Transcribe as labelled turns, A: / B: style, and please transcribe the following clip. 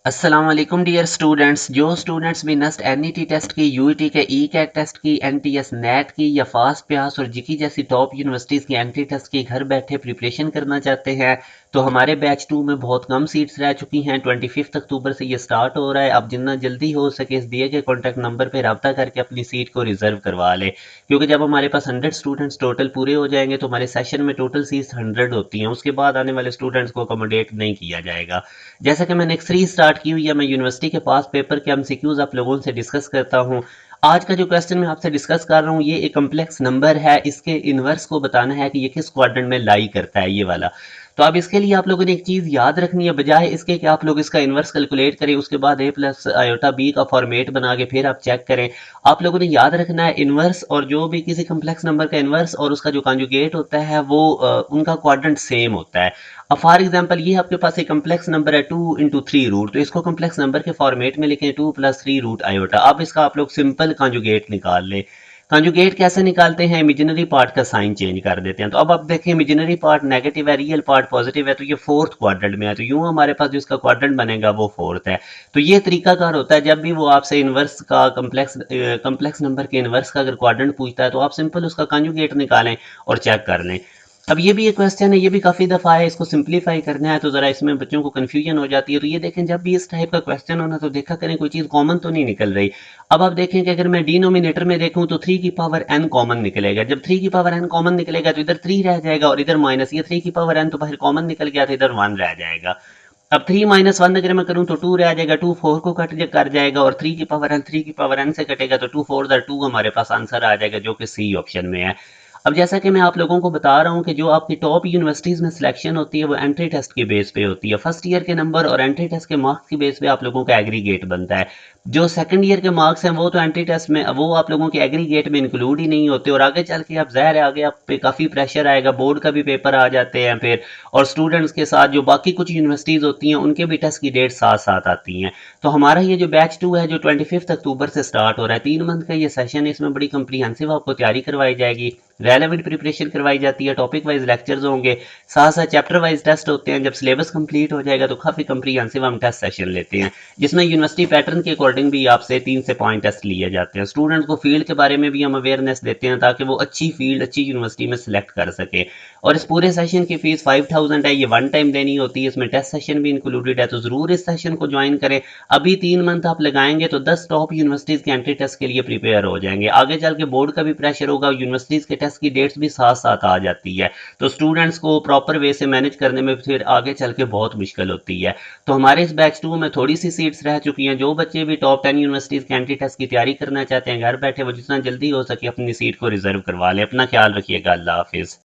A: अस्सलाम वालेकुम dear students. जो स्टूडेंट्स भी नेक्स्ट एनईटी टेस्ट की, यूईटी के ई कैट टेस्ट की, एनटीएस नेट की या फास्ट प्यास और जीकी जैसी टॉप यूनिवर्सिटीज़ की एंट्री टेस्ट की घर बैठे प्रिपरेशन करना चाहते हैं तो हमारे बैच 2 में बहुत कम सीट्स रह चुकी हैं। 25 अक्टूबर से ये स्टार्ट हो रहा है। अब जितना जल्दी हो सके इस दिए गए कॉन्टैक्ट नंबर पर रब्ता करके अपनी सीट को रिजर्व करवा ले, क्योंकि जब हमारे पास 100 स्टूडेंट्स टोटल पूरे हो जाएंगे तो हमारे सेशन में टोटल सीट्स 100 होती हैं। उसके बाद आने वाले स्टूडेंट्स को अकोमोडेट नहीं किया जाएगा। जैसा कि मैंने एक सीरीज स्टार्ट की हुई है, मैं यूनिवर्सिटी के पास पेपर के एमसीक्यूज आप लोगों से डिस्कस करता हूँ। आज का जो क्वेश्चन मैं आपसे डिस्कस कर रहा हूँ ये एक कम्प्लेक्स नंबर है। इसके इनवर्स को बताना है कि ये किस क्वाड्रेंट में लाई करता है, ये वाला। तो अब इसके लिए आप लोगों ने एक चीज याद रखनी है, बजाय इसके कि आप लोग इसका इनवर्स कैलकुलेट करें उसके बाद ए प्लस आयोटा बी का फॉर्मेट बना के फिर आप चेक करें। आप लोगों ने याद रखना है इनवर्स और जो भी किसी कम्प्लेक्स नंबर का इनवर्स और उसका जो कॉन्जुगेट होता है वो उनका क्वाड्रेंट सेम होता है। अब फॉर एग्जांपल ये आपके पास एक कम्प्लेक्स नंबर है 2 × 3 रूट, तो इसको कम्प्लेक्स नंबर के फॉर्मेट में लिखें 2 + 3 रूट आयोटा। अब इसका आप लोग सिंपल कॉन्जुगेट निकाल लें। कॉन्जुगेट कैसे निकालते हैं? इमेजिनरी पार्ट का साइन चेंज कर देते हैं। तो अब आप देखें, इमेजिनरी पार्ट नेगेटिव है, रियल पार्ट पॉजिटिव है, तो ये फोर्थ क्वाड्रेंट में है, तो यूं हमारे पास जो इसका क्वाड्रेंट बनेगा वो फोर्थ है। तो ये तरीकाकार होता है जब भी वो आपसे इनवर्स का कम्प्लेक्स नंबर के इनवर्स का अगर क्वाड्रेंट पूछता है तो आप सिंपल उसका कॉन्जुगेट निकालें और चेक कर लें। अब ये भी एक क्वेश्चन है, ये भी काफ़ी दफ़ा है, इसको सिंप्लीफाई करना है तो ज़रा इसमें बच्चों को कन्फ्यूजन हो जाती है। तो ये देखें, जब भी इस टाइप का क्वेश्चन होना तो देखा करें कोई चीज़ कॉमन तो नहीं निकल रही। अब आप देखें कि अगर मैं डिनोमिनेटर में देखूं तो 3 की पावर n कॉमन निकलेगा। जब 3 की पावर n कॉमन निकलेगा तो इधर 3 रह जाएगा और इधर माइनस, ये 3 की पावर n तो बाहर कॉमन निकल गया तो इधर 1 रह जाएगा। अब 3 - 1 अगर मैं करूं तो 2 रह जाएगा, 2 4 को कट कर जाएगा और 3 की पावर n से कटेगा तो 2 4 2 हमारे पास आंसर आ जाएगा जो कि सी ऑप्शन में है। अब जैसा कि मैं आप लोगों को बता रहा हूँ कि जो आपकी टॉप यूनिवर्सिटीज़ में सिलेक्शन होती है वो एंट्री टेस्ट की बेस पे होती है। फर्स्ट ईयर के नंबर और एंट्री टेस्ट के मार्क्स की बेस पे आप लोगों का एग्रीगेट बनता है। जो सेकंड ईयर के मार्क्स हैं वो तो एंट्री टेस्ट में, वो आप लोगों के एग्रीगेट में इंक्लूड ही नहीं होते और आगे चल के आप ज़ाहिर है आगे आप पे काफ़ी प्रेशर आएगा, बोर्ड का भी पेपर आ जाते हैं फिर, और स्टूडेंट्स के साथ जो बाकी कुछ यूनिवर्सिटीज़ होती हैं उनके भी टेस्ट की डेट साथ साथ आती हैं। तो हमारा ये जो बैच 2 है जो 25 अक्टूबर से स्टार्ट हो रहा है, 3 मंथ का ये सेशन है, इसमें बड़ी कंप्रीहेंसिव आपको तैयारी करवाई जाएगी, रेलेवेंट प्रिपरेशन करवाई जाती है, टॉपिक वाइज लेक्चर्स होंगे, साथ साथ चैप्टर वाइज टेस्ट होते हैं। जब सिलेबस कंप्लीट हो जाएगा तो काफ़ी कंप्रीहेंसिव हम टेस्ट सेशन लेते हैं जिसमें यूनिवर्सिटी पैटर्न के अकॉर्डिंग भी आपसे 3 से पॉइंट टेस्ट लिए जाते हैं। स्टूडेंट्स को फील्ड के बारे में भी हम अवेयरनेस देते हैं ताकि वो अच्छी फील्ड अच्छी यूनिवर्सिटी में सिलेक्ट कर सके। और इस पूरे सेशन की फीस 5000 है, ये वन टाइम देनी होती है, इसमें टेस्ट सेशन भी इंक्लूडेड है, तो ज़रूर इस सेशन को ज्वाइन करें। अभी 3 मंथ आप लगाएंगे तो 10 टॉप यूनिवर्सिटीज़ के एंट्री टेस्ट के लिए प्रिपेयर हो जाएंगे। आगे चल के बोर्ड का भी प्रेशर होगा, यूनिवर्सिटीज़ के टेस्ट की डेट्स भी साथ साथ आ जाती है, तो स्टूडेंट्स को प्रॉपर वे से मैनेज करने में फिर आगे चल के बहुत मुश्किल होती है। तो हमारे इस बैच 2 में थोड़ी सी सीट्स रह चुकी हैं। जो बच्चे भी टॉप 10 यूनिवर्सिटीज़ के एंट्री टेस्ट की तैयारी करना चाहते हैं घर बैठे वो जितना जल्दी हो सके अपनी सीट को रिजर्व करवा लें। अपना ख्याल रखिएगा। अल्लाह हाफिज़।